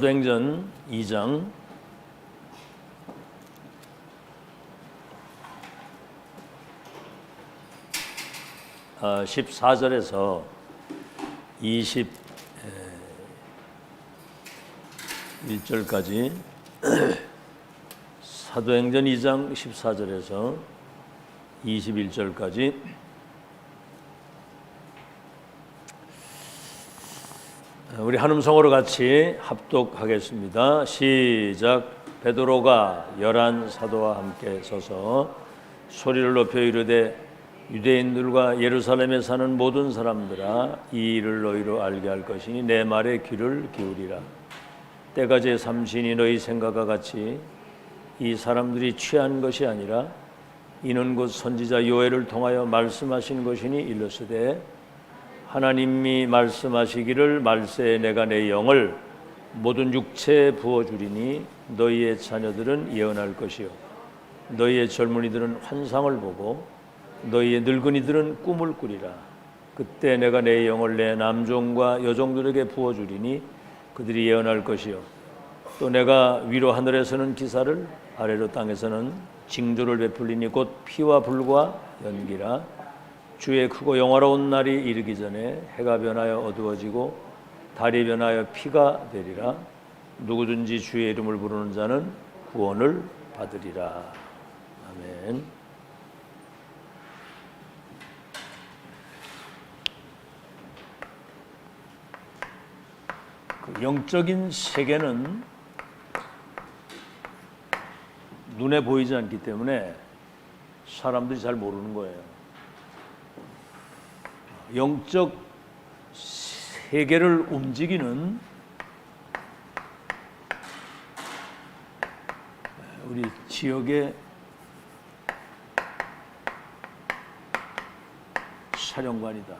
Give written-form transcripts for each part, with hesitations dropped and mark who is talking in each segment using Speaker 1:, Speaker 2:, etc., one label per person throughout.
Speaker 1: 사도행전 2장 14절에서 21절까지 사도행전 2장 14절에서 21절까지 우리 한음성으로 같이 합독하겠습니다. 시작. 베드로가 11 사도와 함께 서서 소리를 높여 이르되 유대인들과 예루살렘에 사는 모든 사람들아, 이 일을 너희로 알게 할 것이니 내 말에 귀를 기울이라. 때가 제3시니 너희 생각과 같이 이 사람들이 취한 것이 아니라 이는 곧 선지자 요엘을 통하여 말씀하신 것이니 일렀으되 하나님이 말씀하시기를 말세에 내가 내 영을 모든 육체에 부어주리니 너희의 자녀들은 예언할 것이요 너희의 젊은이들은 환상을 보고 너희의 늙은이들은 꿈을 꾸리라. 그때 내가 내 영을 내 남종과 여종들에게 부어주리니 그들이 예언할 것이요 또 내가 위로 하늘에서는 기사를 아래로 땅에서는 징조를 베풀리니 곧 피와 불과 연기라. 주의 크고 영화로운 날이 이르기 전에 해가 변하여 어두워지고 달이 변하여 피가 되리라. 누구든지 주의 이름을 부르는 자는 구원을 받으리라. 아멘. 그 영적인 세계는 눈에 보이지 않기 때문에 사람들이 잘 모르는 거예요. 영적 세계를 움직이는 우리 지역의 사령관이다.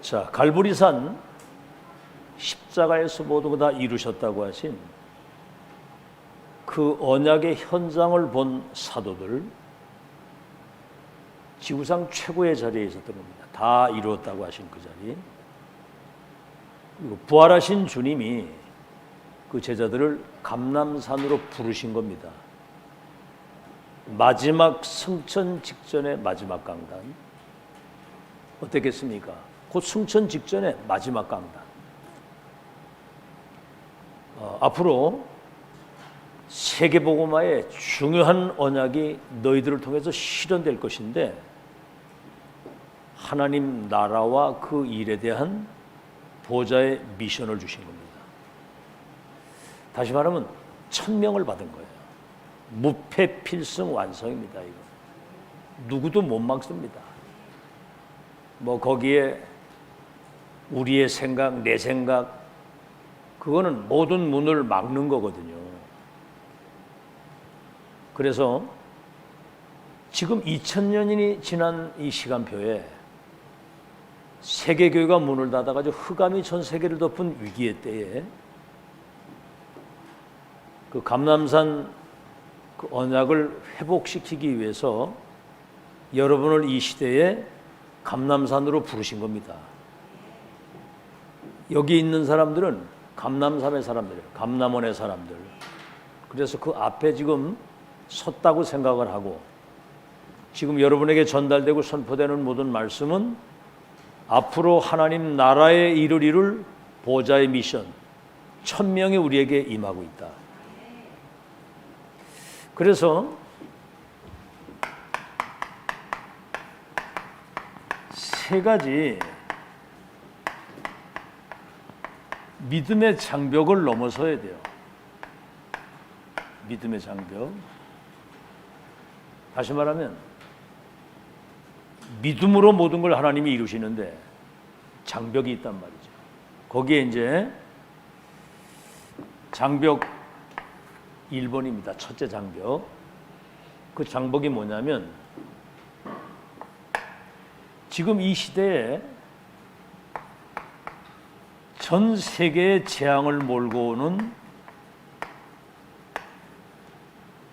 Speaker 1: 자, 갈보리산 십자가에서 모두 다 이루셨다고 하신 그 언약의 현장을 본 사도들, 지구상 최고의 자리에 있었던 겁니다. 다 이루었다고 하신 그 자리. 그리고 부활하신 주님이 그 제자들을 감람산으로 부르신 겁니다. 마지막 승천 직전의 마지막 강단. 어떻겠습니까? 곧 승천 직전의 마지막 강단. 앞으로 세계복음화의 중요한 언약이 너희들을 통해서 실현될 것인데 하나님 나라와 그 일에 대한 보좌의 미션을 주신 겁니다. 다시 말하면 천명을 받은 거예요. 무패 필승 완성입니다. 이거 누구도 못 막습니다. 뭐 거기에 우리의 생각, 내 생각, 그거는 모든 문을 막는 거거든요. 그래서 지금 2000년이 지난 이 시간표에 세계교회가 문을 닫아가지고 흑암이 전 세계를 덮은 위기의 때에 그 감람산 그 언약을 회복시키기 위해서 여러분을 이 시대에 감람산으로 부르신 겁니다. 여기 있는 사람들은 감람산의 사람들이에요. 감람원의 사람들. 그래서 그 앞에 지금 섰다고 생각을 하고 지금 여러분에게 전달되고 선포되는 모든 말씀은 앞으로 하나님 나라에 이룰 보좌의 미션, 천명이 우리에게 임하고 있다. 그래서 세 가지 믿음의 장벽을 넘어서야 돼요. 믿음의 장벽. 다시 말하면 믿음으로 모든 걸 하나님이 이루시는데 장벽이 있단 말이죠. 거기에 이제 장벽 1번입니다. 첫째 장벽. 그 장벽이 뭐냐면 지금 이 시대에 전 세계의 재앙을 몰고 오는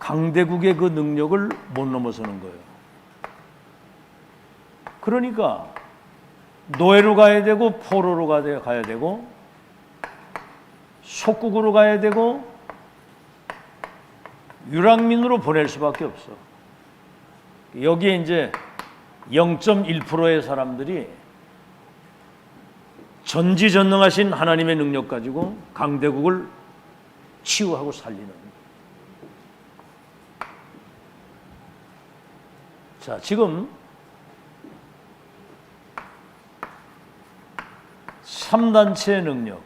Speaker 1: 강대국의 그 능력을 못 넘어서는 거예요. 그러니까 노예로 가야 되고 포로로 가야 되고 속국으로 가야 되고 유랑민으로 보낼 수밖에 없어. 여기에 이제 0.1%의 사람들이 전지전능하신 하나님의 능력 가지고 강대국을 치유하고 살리는. 자, 지금 3단체의 능력,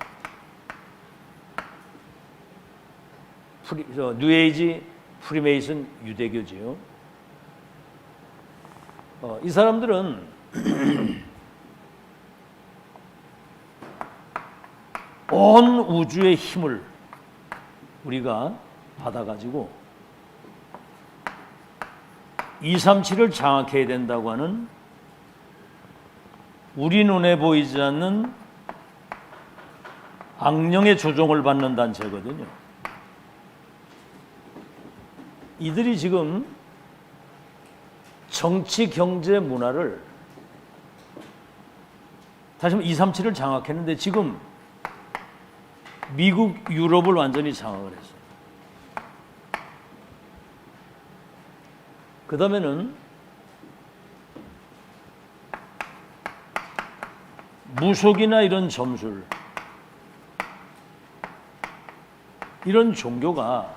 Speaker 1: 뉴에이지, 프리메이슨, 유대교지요. 이 사람들은 온 우주의 힘을 우리가 받아가지고 237을 장악해야 된다고 하는 우리 눈에 보이지 않는 악령의 조종을 받는 단체거든요. 이들이 지금 정치, 경제, 문화를 다시 한번 237을 장악했는데 지금 미국, 유럽을 완전히 장악을 했어요. 그 다음에는 무속이나 이런 점술, 이런 종교가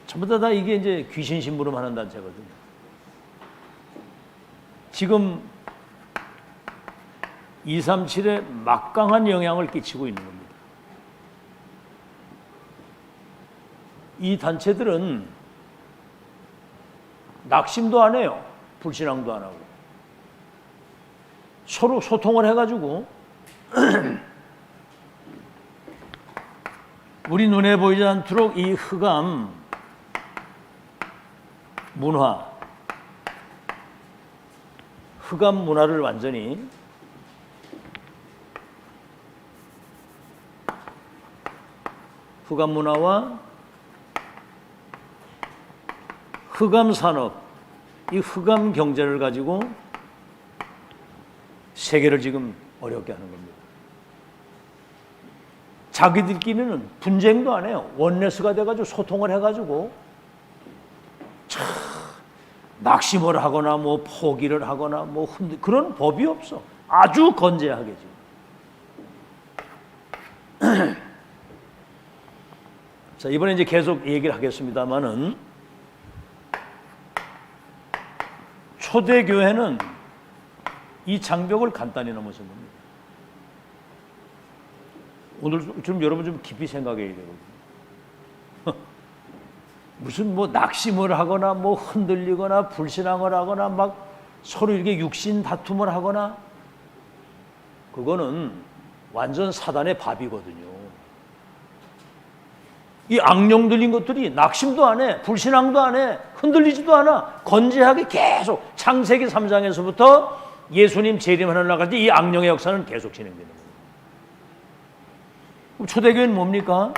Speaker 1: 전부 다 이게 이제 귀신 심부름하는 단체거든요. 지금 237에 막강한 영향을 끼치고 있는 겁니다. 이 단체들은 낙심도 안 해요. 불신앙도 안 하고. 서로 소통을 해가지고 우리 눈에 보이지 않도록 이 흑암 문화, 흑암 문화를 완전히 흑암 문화와 흑암 산업, 이 흑암 경제를 가지고 세계를 지금 어렵게 하는 겁니다. 자기들끼리는 분쟁도 안 해요. 원내스가 돼가지고 소통을 해가지고 낙심을 하거나 뭐 포기를 하거나 뭐 그런 법이 없어. 아주 건재하게 지금. 자, 이번에 이제 계속 얘기를 하겠습니다만은 초대교회는 이 장벽을 간단히 넘어선 겁니다. 오늘 좀 여러분 좀 깊이 생각해야 되거든요. 무슨 뭐 낙심을 하거나 뭐 흔들리거나 불신앙을 하거나 막 서로 이렇게 육신 다툼을 하거나 그거는 완전 사단의 밥이거든요. 이 악령 들린 것들이 낙심도 안 해, 불신앙도 안 해, 흔들리지도 않아. 건재하게 계속 창세기 3장에서부터 예수님 재림하는 날까지 이 악령의 역사는 계속 진행되는 거예요. 그럼 초대교회는 뭡니까?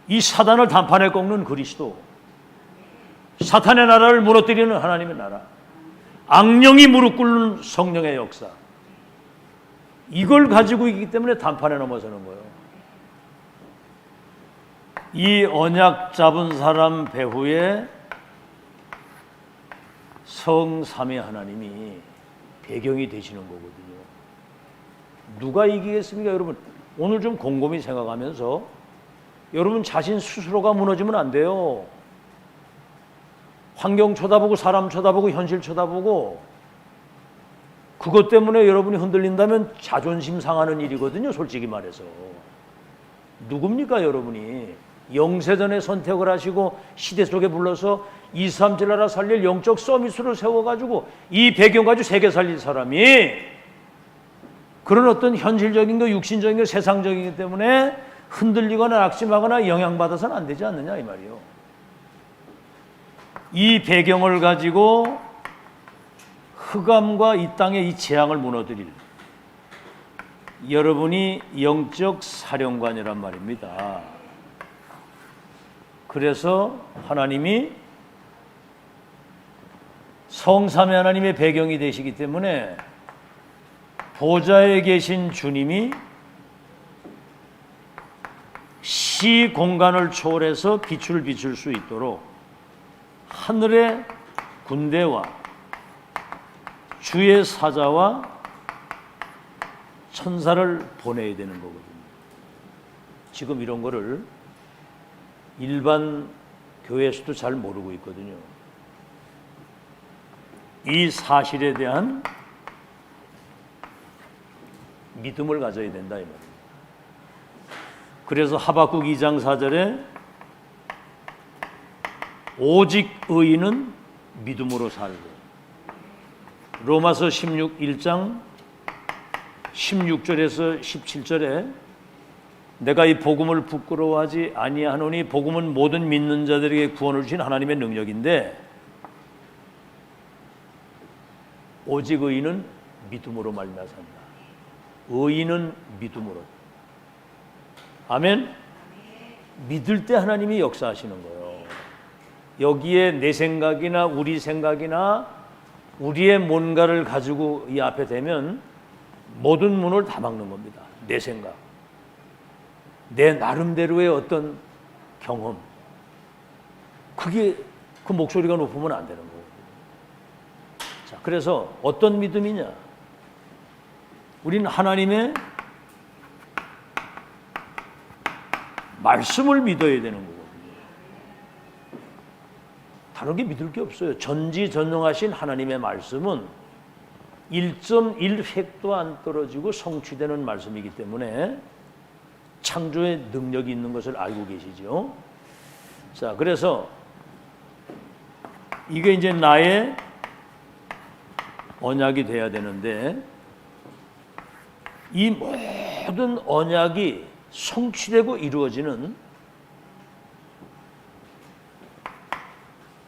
Speaker 1: 이 사단을 단판에 꺾는 그리스도, 사탄의 나라를 무너뜨리는 하나님의 나라, 악령이 무릎 꿇는 성령의 역사, 이걸 가지고 있기 때문에 단판에 넘어서는 거예요. 이 언약 잡은 사람 배후에 성삼위 하나님이 배경이 되시는 거거든요. 누가 이기겠습니까, 여러분? 오늘 좀 곰곰이 생각하면서 여러분 자신 스스로가 무너지면 안 돼요. 환경 쳐다보고 사람 쳐다보고 현실 쳐다보고 그것 때문에 여러분이 흔들린다면 자존심 상하는 일이거든요. 솔직히 말해서. 누굽니까 여러분이? 영세전에 선택을 하시고 시대 속에 불러서 237 나라 살릴 영적 서밋으로 세워가지고 이 배경 가지고 세계 살릴 사람이 그런 어떤 현실적인 거, 육신적인 거, 세상적이기 때문에 흔들리거나 낙심하거나 영향받아서는 안 되지 않느냐 이 말이요. 이 배경을 가지고 흑암과 이 땅의 이 재앙을 무너뜨릴 여러분이 영적 사령관이란 말입니다. 그래서 하나님이 성삼위 하나님의 배경이 되시기 때문에 보좌에 계신 주님이 시 공간을 초월해서 빛을 비출 수 있도록 하늘의 군대와 주의 사자와 천사를 보내야 되는 거거든요. 지금 이런 거를 일반 교회에서도 잘 모르고 있거든요. 이 사실에 대한 믿음을 가져야 된다 이 말이에요. 그래서 하박국 2장 4절에 오직 의인은 믿음으로 살고, 로마서 1장 16절에서 17절에 내가 이 복음을 부끄러워하지 아니하노니 복음은 모든 믿는 자들에게 구원을 주신 하나님의 능력인데 오직 의인은 믿음으로 말미암아 산다. 의인은 믿음으로. 아멘. 믿을 때 하나님이 역사하시는 거예요. 여기에 내 생각이나 우리 생각이나 우리의 뭔가를 가지고 이 앞에 대면 모든 문을 다 막는 겁니다. 내 생각, 내 나름대로의 어떤 경험, 그게 그 목소리가 높으면 안 되는 거예요. 자, 그래서 어떤 믿음이냐? 우리는 하나님의 말씀을 믿어야 되는 거거든요. 다른 게 믿을 게 없어요. 전지전능하신 하나님의 말씀은 1.1획도 안 떨어지고 성취되는 말씀이기 때문에 창조의 능력이 있는 것을 알고 계시죠. 자, 그래서 이게 이제 나의 언약이 돼야 되는데 이 모든 언약이 성취되고 이루어지는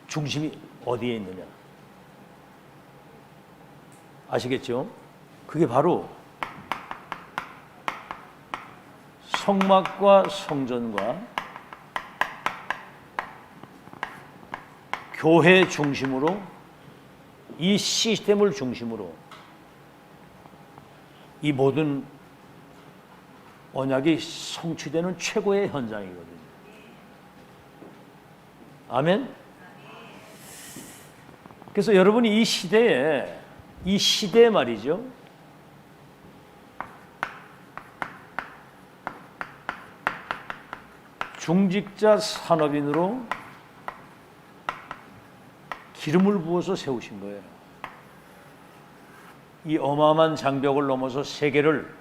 Speaker 1: 중심이 어디에 있느냐 아시겠죠? 그게 바로 성막과 성전과 교회 중심으로 이 시스템을 중심으로 이 모든 언약이 성취되는 최고의 현장이거든요. 아멘. 그래서 여러분이 이 시대에 말이죠. 중직자 산업인으로 기름을 부어서 세우신 거예요. 이 어마어마한 장벽을 넘어서 세계를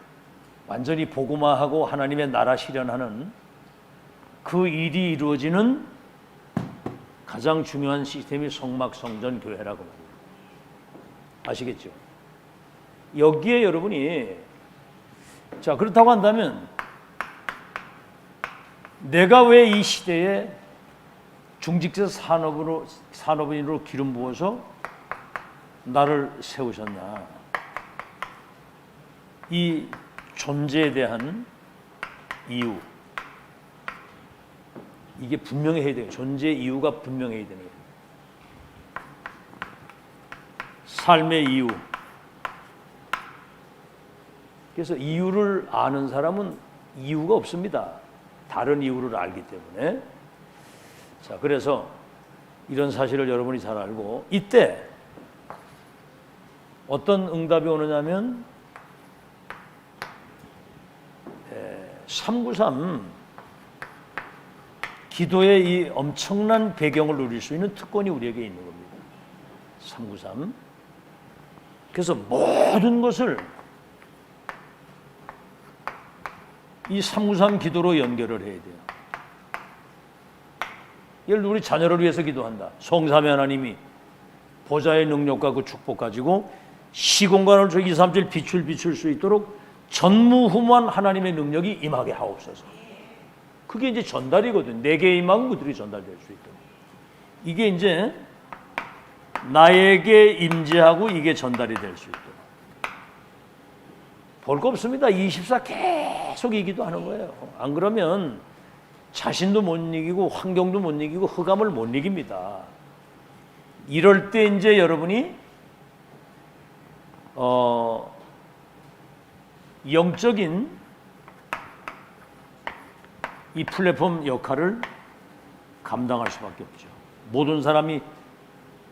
Speaker 1: 완전히 복음화하고 하나님의 나라 실현하는 그 일이 이루어지는 가장 중요한 시스템이 성막, 성전, 교회라고 말해요. 아시겠죠? 여기에 여러분이 자 그렇다고 한다면 내가 왜 이 시대에 중직자 산업인으로 기름 부어서 나를 세우셨나? 이 존재에 대한 이유 이게 분명해야 돼요. 존재 이유가 분명해야 되는 거예요. 삶의 이유. 그래서 이유를 아는 사람은 이유가 없습니다. 다른 이유를 알기 때문에. 자, 그래서 이런 사실을 여러분이 잘 알고 이때 어떤 응답이 오느냐면 393 기도의 이 엄청난 배경을 누릴 수 있는 특권이 우리에게 있는 겁니다. 393. 그래서 모든 것을 이 393 기도로 연결을 해야 돼요. 예를 들어 우리 자녀를 위해서 기도한다. 성삼위 하나님이 보좌의 능력과 그 축복 가지고 시공간을 저 2, 3절 빛을 비출 수 있도록 전무후무한 하나님의 능력이 임하게 하옵소서. 그게 이제 전달이거든. 내게 임하면 그들이 전달될 수 있도록. 이게 이제 나에게 임재하고 이게 전달이 될 수 있도록. 볼 거 없습니다. 24 계속 이기도 하는 거예요. 안 그러면 자신도 못 이기고 환경도 못 이기고 흑암을 못 이깁니다. 이럴 때 이제 여러분이 영적인 이 플랫폼 역할을 감당할 수밖에 없죠. 모든 사람이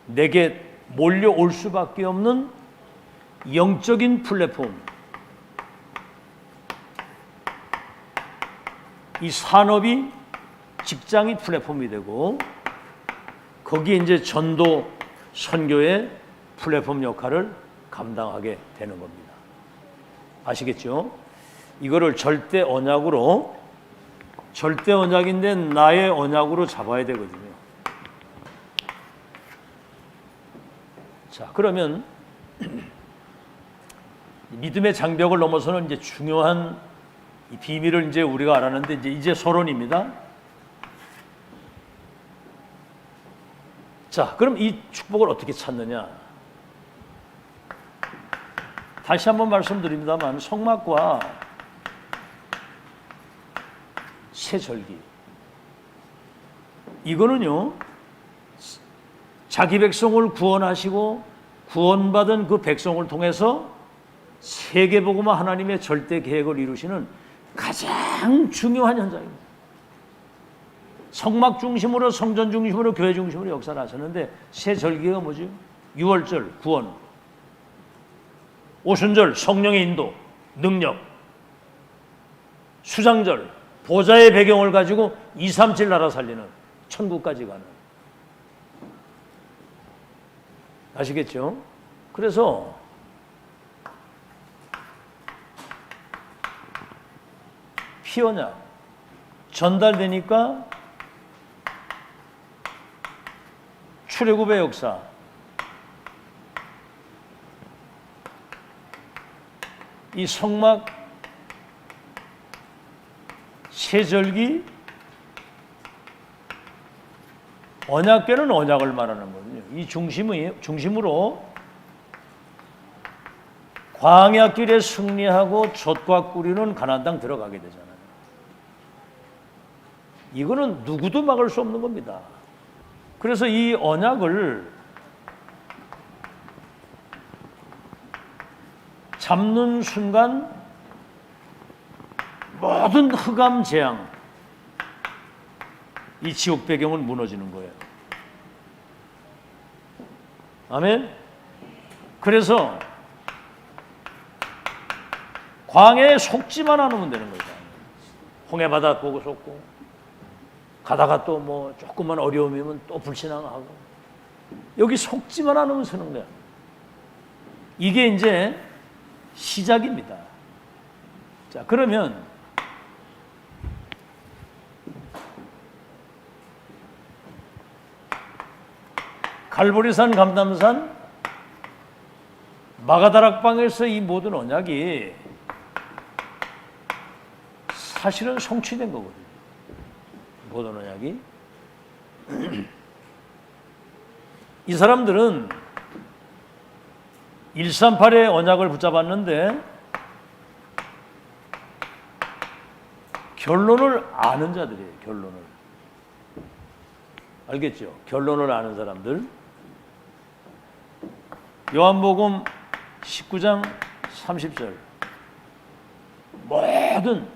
Speaker 1: 내게 몰려올 수밖에 없는 영적인 플랫폼, 이 산업이 직장이 플랫폼이 되고 거기에 이제 전도 선교의 플랫폼 역할을 감당하게 되는 겁니다. 아시겠죠? 이거를 절대 언약으로, 절대 언약인데 나의 언약으로 잡아야 되거든요. 자, 그러면 믿음의 장벽을 넘어서는 이제 중요한 이 비밀을 이제 우리가 알았는데 이제 서론입니다. 자, 그럼 이 축복을 어떻게 찾느냐? 다시 한번 말씀드립니다만 성막과 세절기 이거는요 자기 백성을 구원하시고 구원받은 그 백성을 통해서 세계복음화 하나님의 절대 계획을 이루시는 가장 중요한 현장입니다. 성막 중심으로 성전 중심으로 교회 중심으로 역사를 하셨는데 세절기가 뭐죠? 유월절 구원, 오순절 성령의 인도 능력, 수장절 보좌의 배경을 가지고 237 나라 살리는 천국까지 가는. 아시겠죠? 그래서 피언약 전달되니까 출애굽의 역사, 이 성막 세절기 언약궤는 언약을 말하는 거거든요. 이 중심으로 광야길에 승리하고 젖과 꿀이는 가나안 땅 들어가게 되잖아요. 이거는 누구도 막을 수 없는 겁니다. 그래서 이 언약을 잡는 순간 모든 흑암 재앙, 이 지옥 배경은 무너지는 거예요. 아멘. 그래서 광야에 속지만 않으면 되는 거죠. 홍해 바다 보고 속고 가다가 또 뭐 조금만 어려움이면 또 불신앙하고 여기 속지만 않으면 서는 거야. 이게 이제 시작입니다. 자, 그러면 갈보리산 감람산 마가다락방에서 이 모든 언약이 사실은 성취된 거거든요. 모든 언약이. 이 사람들은 138의 언약을 붙잡았는데 결론을 아는 자들이에요. 결론을. 알겠죠? 결론을 아는 사람들. 요한복음 19장 30절 모든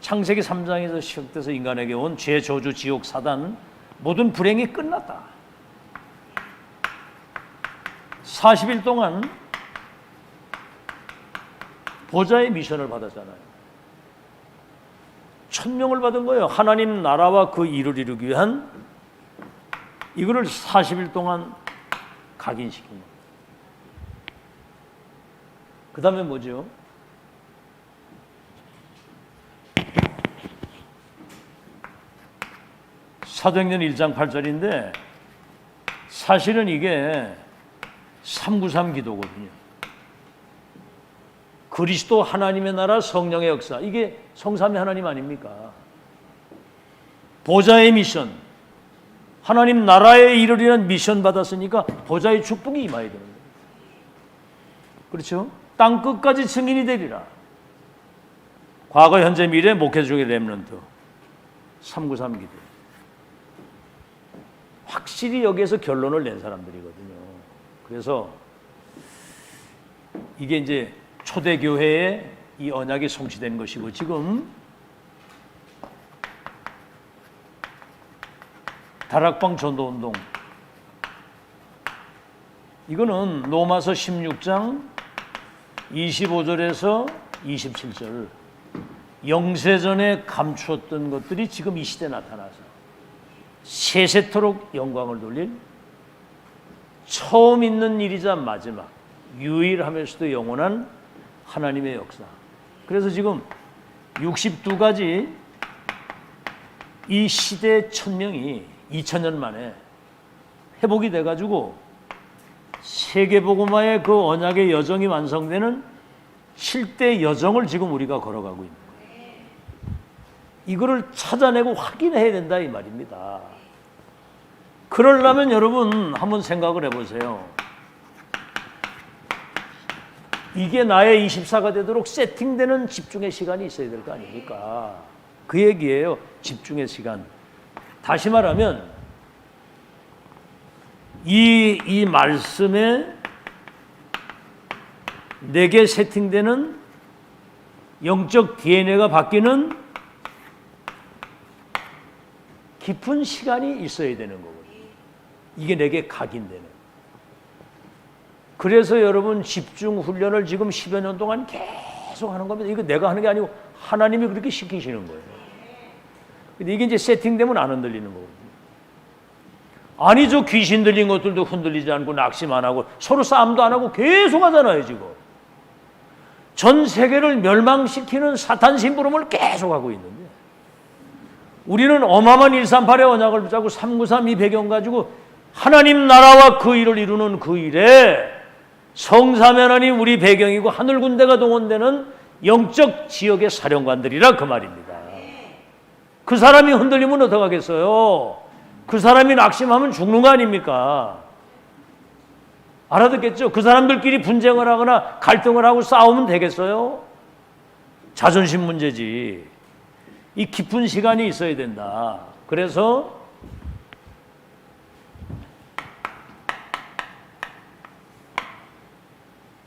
Speaker 1: 창세기 3장에서 시작돼서 인간에게 온 죄, 저주, 지옥, 사단 모든 불행이 끝났다. 40일 동안 보좌의 미션을 받았잖아요. 1000명을 받은 거예요. 하나님 나라와 그 일을 이루기 위한 이거를 40일 동안 각인시킨 거예요. 그 다음에 뭐죠? 사도행전 1장 8절인데 사실은 이게 393 기도거든요. 그리스도 하나님의 나라 성령의 역사, 이게 성삼위 하나님 아닙니까? 보좌의 미션, 하나님 나라에 이르려는 미션 받았으니까 보좌의 축복이 임하야 되는 거예요. 그렇죠? 땅 끝까지 증인이 되리라. 과거, 현재, 미래 목회 중의 렘넌트 393 기도. 확실히 여기에서 결론을 낸 사람들이거든요. 그래서 이게 이제 초대교회에 이 언약이 성취된 것이고, 지금 다락방 전도운동, 이거는 로마서 16장 25절에서 27절, 영세전에 감추었던 것들이 지금 이 시대에 나타나서 세세토록 영광을 돌릴 처음 있는 일이자 마지막, 유일하면서도 영원한 하나님의 역사. 그래서 지금 62가지 이 시대의 천명이 2000년 만에 회복이 돼가지고 세계복음화의 그 언약의 여정이 완성되는 실대 여정을 지금 우리가 걸어가고 있는 거예요. 이거를 찾아내고 확인해야 된다 이 말입니다. 그러려면 여러분 한번 생각을 해보세요. 이게 나의 24가 되도록 세팅되는 집중의 시간이 있어야 될 거 아닙니까? 그 얘기예요. 집중의 시간. 다시 말하면 이 말씀에 내게 세팅되는 영적 DNA가 바뀌는 깊은 시간이 있어야 되는 거거든요. 이게 내게 각인되는. 그래서 여러분 집중 훈련을 지금 10여 년 동안 계속 하는 겁니다. 이거 내가 하는 게 아니고 하나님이 그렇게 시키시는 거예요. 근데 이게 이제 세팅되면 안 흔들리는 거거든요. 아니죠. 귀신 들린 것들도 흔들리지 않고 낙심 안 하고 서로 싸움도 안 하고 계속 하잖아요. 지금 전 세계를 멸망시키는 사탄 심부름을 계속 하고 있는데, 우리는 어마어마한 138의 언약을 붙잡고 393 이 배경 가지고 하나님 나라와 그 일을 이루는 그 일에 성삼위 하나님 우리 배경이고 하늘 군대가 동원되는 영적 지역의 사령관들이라 그 말입니다. 그 사람이 흔들리면 어떡하겠어요? 그 사람이 낙심하면 죽는 거 아닙니까? 알아듣겠죠? 그 사람들끼리 분쟁을 하거나 갈등을 하고 싸우면 되겠어요? 자존심 문제지. 이 깊은 시간이 있어야 된다. 그래서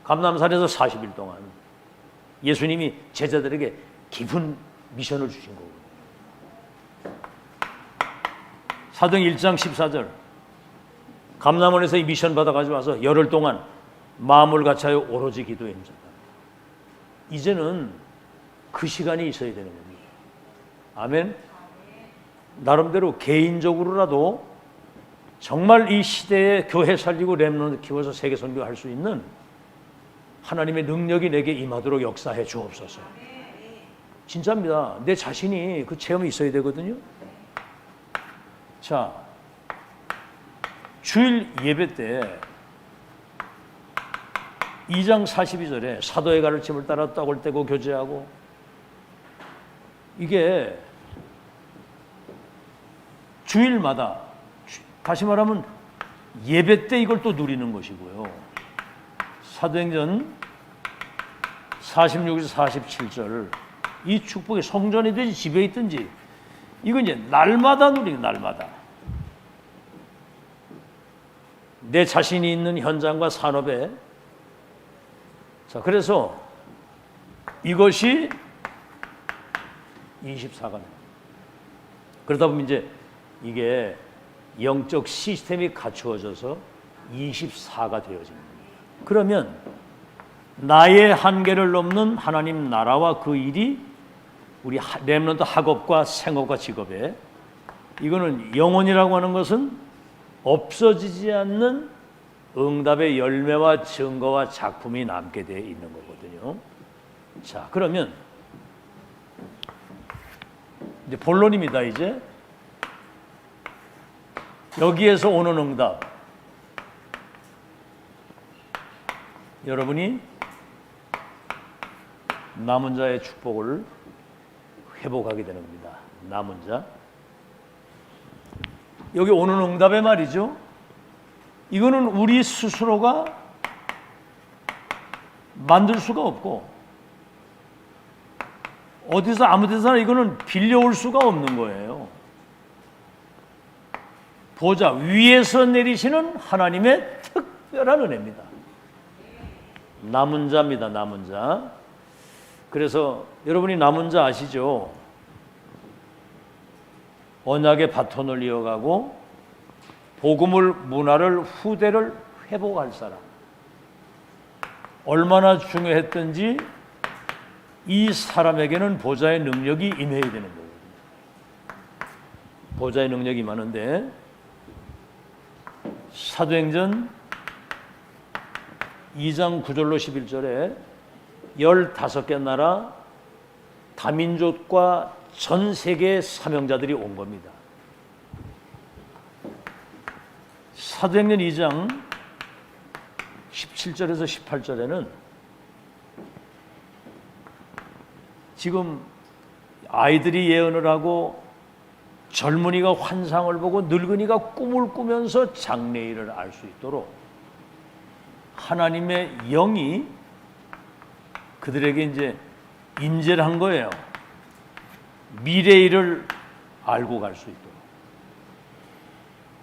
Speaker 1: 감람산에서 40일 동안 예수님이 제자들에게 깊은 미션을 주신 거거든요. 사도행 1장 14절, 감람원에서 이 미션 받아가지고 와서 열흘 동안 마음을 같이하여 오로지 기도에 힘썼다. 이제는 그 시간이 있어야 되는 겁니다. 아멘. 나름대로 개인적으로라도 정말 이 시대에 교회 살리고 렘넌트 키워서 세계 선교할 수 있는 하나님의 능력이 내게 임하도록 역사해 주옵소서. 진짜입니다. 내 자신이 그 체험이 있어야 되거든요. 자, 주일 예배 때 2장 42절에 사도의 가르침을 따라 떡을 떼고 교제하고, 이게 주일마다, 다시 말하면 예배 때 이걸 또 누리는 것이고요. 사도행전 46에서 47절, 이 축복이 성전이든지 집에 있든지 이건 이제 날마다 누리는, 날마다 내 자신이 있는 현장과 산업에. 자, 그래서 이것이 24가 그러다 보면 이제 이게 영적 시스템이 갖추어져서 24가 되어집니다. 그러면 나의 한계를 넘는 하나님 나라와 그 일이 우리 렘넌트 학업과 생업과 직업에, 이거는 영혼이라고 하는 것은 없어지지 않는 응답의 열매와 증거와 작품이 남게 되어 있는 거거든요. 자, 그러면 이제 본론입니다. 이제 여기에서 오는 응답, 여러분이 남은 자의 축복을 회복하게 되는 겁니다. 남은 자. 여기 오는 응답의 말이죠. 이거는 우리 스스로가 만들 수가 없고 어디서 아무 데서나 이거는 빌려올 수가 없는 거예요. 보좌 위에서 내리시는 하나님의 특별한 은혜입니다. 남은 자입니다. 남은 자. 그래서 여러분이 남은 자 아시죠? 언약의 바톤을 이어가고 복음을 문화를 후대를 회복할 사람. 얼마나 중요했던지 이 사람에게는 보좌의 능력이 임해야 되는 거예요. 보좌의 능력이 많은데 사도행전 2장 9절로 11절에 15개 나라 다민족과 전 세계의 사명자들이 온 겁니다. 사도행전 2장 17절에서 18절에는 지금 아이들이 예언을 하고 젊은이가 환상을 보고 늙은이가 꿈을 꾸면서 장래일을 알 수 있도록 하나님의 영이 그들에게 이제 인재를 한 거예요. 미래일을 알고 갈 수 있도록.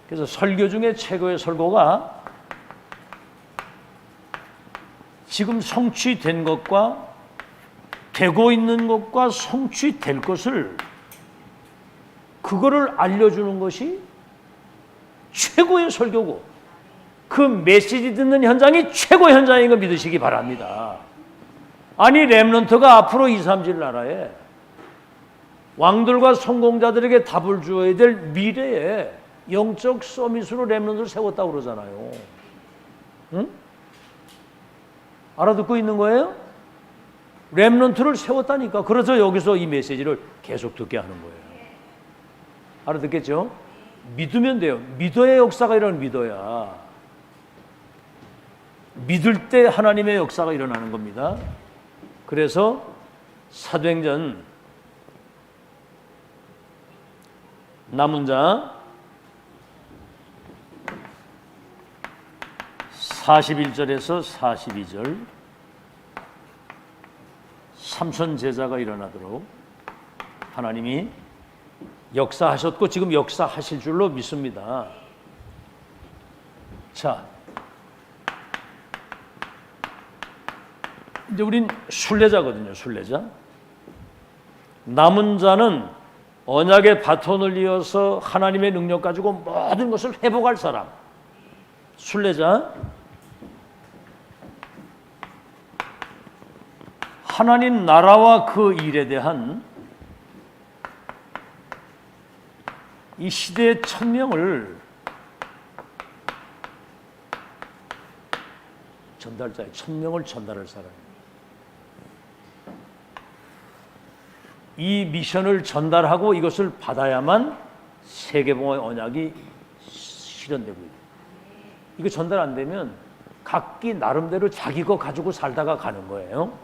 Speaker 1: 그래서 설교 중에 최고의 설교가 지금 성취된 것과 되고 있는 것과 성취될 것을 그거를 알려주는 것이 최고의 설교고 그 메시지 듣는 현장이 최고 현장인 걸 믿으시기 바랍니다. 아니 렘넌트가 앞으로 2, 3질 나라에 왕들과 성공자들에게 답을 주어야 될 미래에 영적 서밋으로 렘넌트를 세웠다고 그러잖아요. 응? 알아듣고 있는 거예요? 렘넌트를 세웠다니까. 그래서 여기서 이 메시지를 계속 듣게 하는 거예요. 알아듣겠죠? 믿으면 돼요. 믿어야 역사가 일어나는 믿어야. 믿을 때 하나님의 역사가 일어나는 겁니다. 그래서 사도행전 남은 자 41절에서 42절 삼손 제자가 일어나도록 하나님이 역사하셨고 지금 역사하실 줄로 믿습니다. 자, 이제 우린 순례자거든요. 순례자. 남은 자는 언약의 바톤을 이어서 하나님의 능력 가지고 모든 것을 회복할 사람. 순례자. 하나님 나라와 그 일에 대한 이 시대의 천명을 전달자예요. 천명을 전달할 사람. 이 미션을 전달하고 이것을 받아야만 세계봉의 언약이 실현되고 있어요. 이거 전달 안 되면 각기 나름대로 자기 거 가지고 살다가 가는 거예요.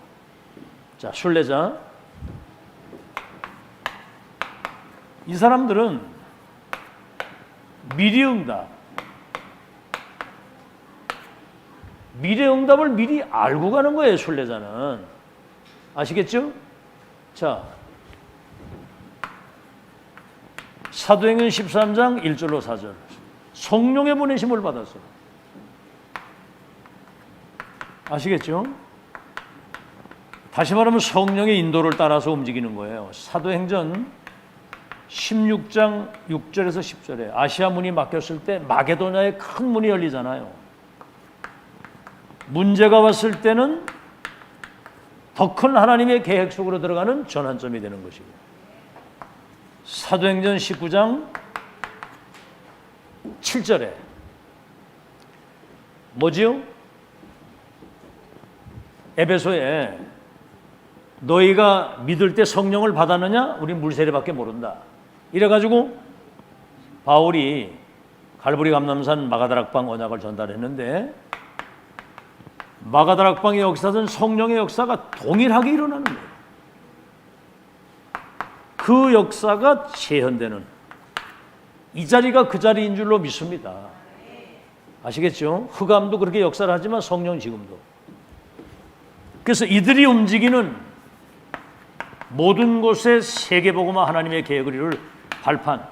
Speaker 1: 자, 순례자. 이 사람들은 미래응답. 미래응답을 미리 알고 가는 거예요, 순례자는. 아시겠죠? 자, 사도행전 13장 1절로 4절. 성령의 보내심을 받았어요. 아시겠죠? 다시 말하면 성령의 인도를 따라서 움직이는 거예요. 사도행전 16장 6절에서 10절에 아시아 문이 막혔을 때 마게도냐의 큰 문이 열리잖아요. 문제가 왔을 때는 더 큰 하나님의 계획 속으로 들어가는 전환점이 되는 것이고, 사도행전 19장 7절에 뭐지요? 에베소에 너희가 믿을 때 성령을 받았느냐? 우린 물세례밖에 모른다. 이래가지고 바울이 갈보리 감람산 마가다락방 언약을 전달했는데 마가다락방의 역사든 성령의 역사가 동일하게 일어나는 거예요. 그 역사가 재현되는 이 자리가 그 자리인 줄로 믿습니다. 아시겠죠? 흑암도 그렇게 역사를 하지만 성령 지금도. 그래서 이들이 움직이는 모든 곳에 세계복음화 하나님의 계획을 이룰 발판.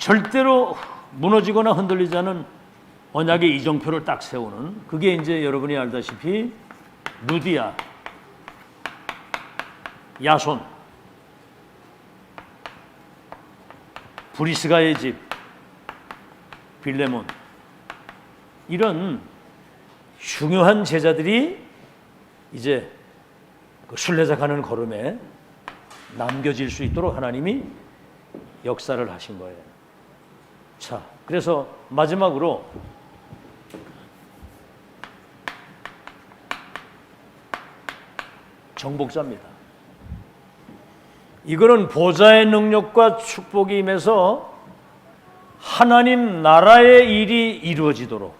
Speaker 1: 절대로 무너지거나 흔들리지 않은 언약의 이정표를 딱 세우는, 그게 이제 여러분이 알다시피 루디아, 야손, 브리스가의 집, 빌레몬, 이런 중요한 제자들이 이제 그 순례자 가는 걸음에 남겨질 수 있도록 하나님이 역사를 하신 거예요. 자, 그래서 마지막으로 정복자입니다. 이거는 보좌의 능력과 축복이 임해서 하나님 나라의 일이 이루어지도록,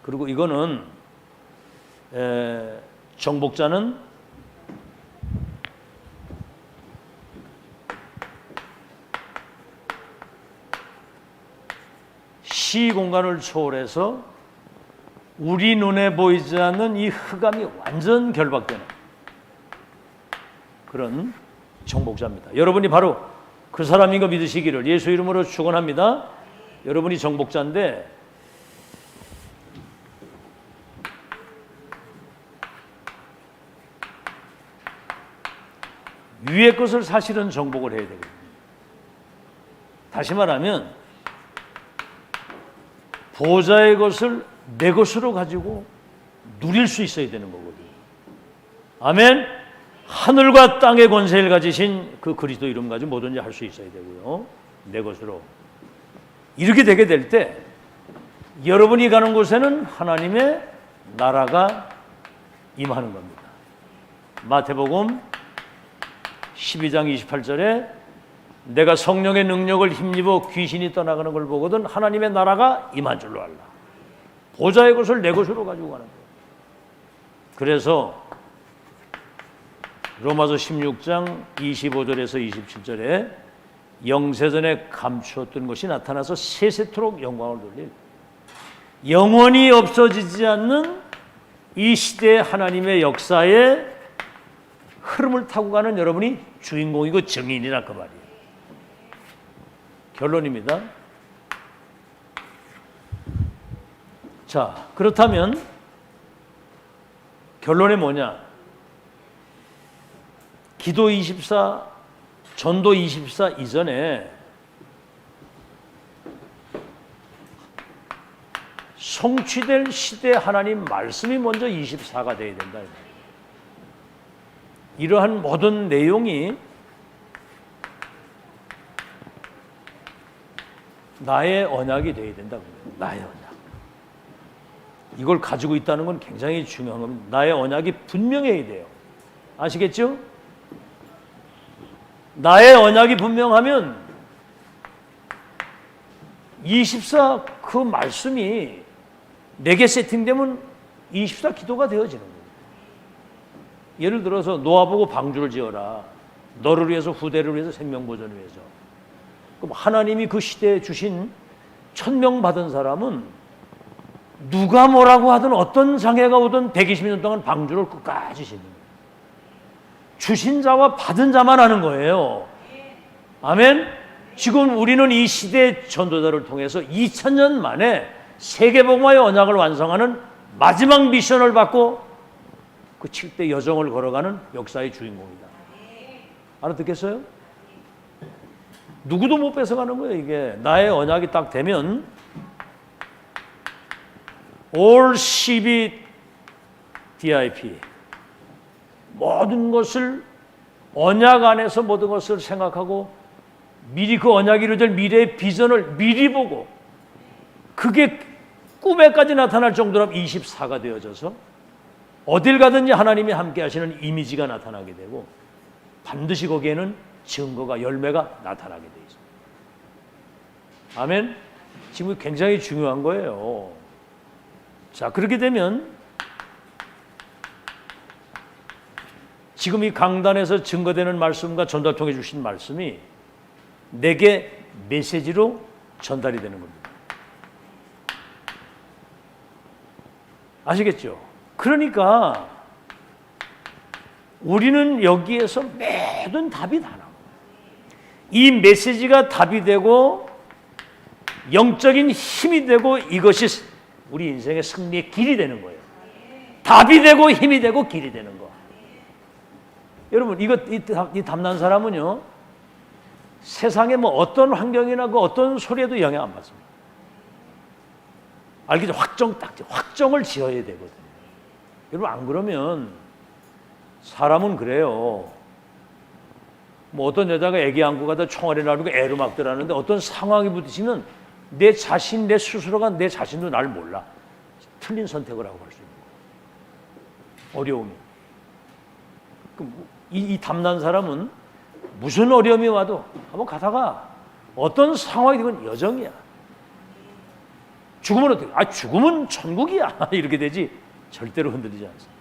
Speaker 1: 그리고 이거는 정복자는 시 공간을 초월해서 우리 눈에 보이지 않는 이 흑암이 완전 결박되는 그런 정복자입니다. 여러분이 바로 그 사람인 거 믿으시기를 예수 이름으로 축원합니다. 여러분이 정복자인데, 위의 것을 사실은 정복을 해야 되거든요. 다시 말하면 보좌의 것을 내 것으로 가지고 누릴 수 있어야 되는 거거든요. 아멘. 하늘과 땅의 권세를 가지신 그 그리스도 이름 가지고 뭐든지 할 수 있어야 되고요. 내 것으로. 이렇게 되게 될 때 여러분이 가는 곳에는 하나님의 나라가 임하는 겁니다. 마태복음 12장 28절에 내가 성령의 능력을 힘입어 귀신이 떠나가는 걸 보거든 하나님의 나라가 임한 줄로 알라. 보좌의 것을 내 것으로 가지고 가는 거예요. 그래서 로마서 16장 25절에서 27절에 영세전에 감추었던 것이 나타나서 세세토록 영광을 돌릴, 영원히 없어지지 않는 이 시대의 하나님의 역사의 흐름을 타고 가는 여러분이 주인공이고 증인이라 그 말이에요. 결론입니다. 자, 그렇다면 결론이 뭐냐? 기도 24, 전도 24 이전에 성취될 시대 하나님 말씀이 먼저 24가 돼야 된다. 이러한 모든 내용이 나의 언약이 돼야 된다고요. 나의 언약. 이걸 가지고 있다는 건 굉장히 중요한 겁니다. 나의 언약이 분명해야 돼요. 아시겠죠? 나의 언약이 분명하면 24 그 말씀이 내게 세팅되면 24 기도가 되어지는 거예요. 예를 들어서 노아보고 방주를 지어라. 너를 위해서, 후대를 위해서, 생명보존을 위해서. 그럼 하나님이 그 시대에 주신 천명 받은 사람은 누가 뭐라고 하든 어떤 장애가 오든 120년 동안 방주를 끝까지 짓는 거예요. 주신 자와 받은 자만 하는 거예요. 아멘. 지금 우리는 이 시대 전도자를 통해서 2000년 만에 세계복음화의 언약을 완성하는 마지막 미션을 받고 그 7대 여정을 걸어가는 역사의 주인공이다. 알아듣겠어요? 누구도 못 뺏어가는 거예요. 이게 나의 언약이 딱 되면 All CB DIP 모든 것을 언약 안에서 모든 것을 생각하고 미리 그 언약이 이루어질 미래의 비전을 미리 보고 그게 꿈에까지 나타날 정도로 24가 되어져서 어딜 가든지 하나님이 함께 하시는 이미지가 나타나게 되고 반드시 거기에는 증거가, 열매가 나타나게 돼 있습니다. 아멘. 지금 굉장히 중요한 거예요. 자, 그렇게 되면 지금 이 강단에서 증거되는 말씀과 전달 통해 주신 말씀이 내게 메시지로 전달이 되는 겁니다. 아시겠죠? 그러니까 우리는 여기에서 모든 답이 다 나와요. 이 메시지가 답이 되고 영적인 힘이 되고 이것이 우리 인생의 승리의 길이 되는 거예요. 답이 되고 힘이 되고 길이 되는 거. 여러분 이 담난 사람은요 세상에 뭐 어떤 환경이나 그 어떤 소리에도 영향 안 받습니다. 알겠죠? 확정을 지어야 되거든요. 여러분 안 그러면 사람은 그래요. 뭐 어떤 여자가 애기 안고 가다 총알이 나르고 애로 막 들어가는데 어떤 상황이 부딪히면 내 스스로가 내 자신도 날 몰라. 틀린 선택을 하고 갈 수 있는 거예요. 어려움이. 이 담난 사람은 무슨 어려움이 와도 한번 가다가 어떤 상황이 되건 여정이야. 죽으면 어떻게? 죽으면 천국이야. 이렇게 되지 절대로 흔들리지 않습니다.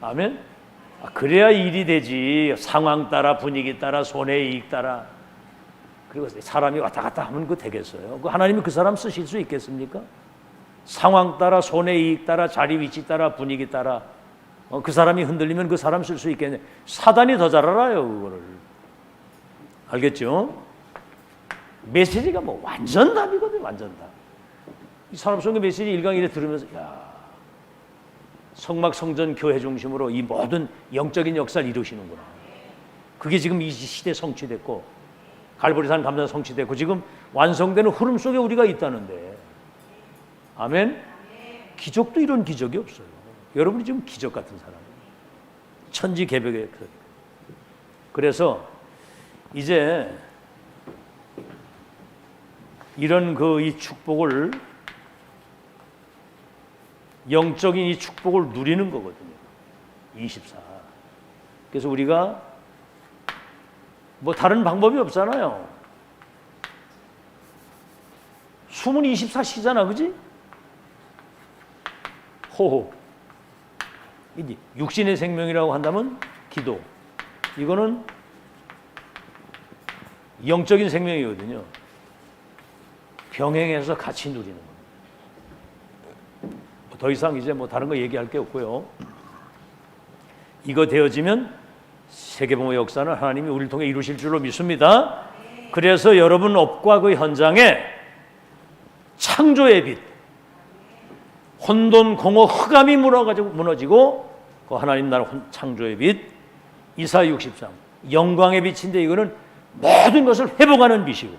Speaker 1: 아멘. 그래야 일이 되지. 상황 따라 분위기 따라 손해 이익 따라 그리고 사람이 왔다 갔다 하면 그거 되겠어요? 하나님이 그 사람 쓰실 수 있겠습니까? 상황 따라 손해 이익 따라 자리 위치 따라 분위기 따라 그 사람이 흔들리면 그 사람 쓸 수 있겠네. 사단이 더 잘 알아요 그거를. 알겠죠? 메시지가 뭐 완전 답이거든요. 완전 답. 이 산업성경 메시지 1강 1에 들으면서 성막 성전 교회 중심으로 이 모든 영적인 역사를 이루시는구나. 그게 지금 이 시대에 성취됐고 갈보리산 감사 성취됐고 지금 완성되는 흐름 속에 우리가 있다는데. 아멘. 기적도 이런 기적이 없어요. 여러분이 지금 기적 같은 사람이에요. 천지개벽의. 그래서 이제 이런 이 축복을 영적인 이 축복을 누리는 거거든요. 24. 그래서 우리가 뭐 다른 방법이 없잖아요. 숨은 24시잖아, 그지? 호흡. 이제 육신의 생명이라고 한다면 기도. 이거는 영적인 생명이거든요. 병행해서 같이 누리는 겁니다. 더 이상 이제 뭐 다른 거 얘기할 게 없고요. 이거 되어지면 세계복음의 역사는 하나님이 우리를 통해 이루실 줄로 믿습니다. 그래서 여러분 업과 그 현장에 창조의 빛, 혼돈, 공허, 흑암이 무너지고 그 하나님 나라 창조의 빛, 이사야 63 영광의 빛인데 이거는 모든 것을 회복하는 빛이고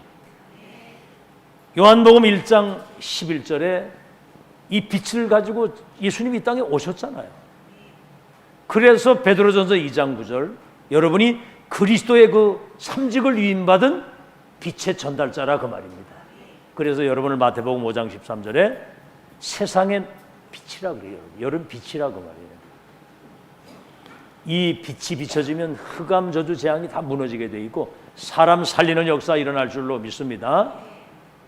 Speaker 1: 요한복음 1장 11절에 이 빛을 가지고 예수님이 이 땅에 오셨잖아요. 그래서 베드로전서 2장 9절 여러분이 그리스도의 그 삼직을 위임받은 빛의 전달자라 그 말입니다. 그래서 여러분을 마태복음 5장 13절에 세상의 빛이라 그래요. 여러분 빛이라 그 말이에요. 이 빛이 비춰지면 흑암 저주 재앙이 다 무너지게 돼 있고 사람 살리는 역사 일어날 줄로 믿습니다.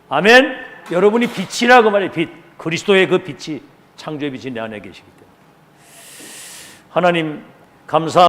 Speaker 1: 아멘. 여러분이 빛이라 그 말이에요. 빛. 그리스도의 그 빛이 창조의 빛이 내 안에 계시기 때문에 하나님 감사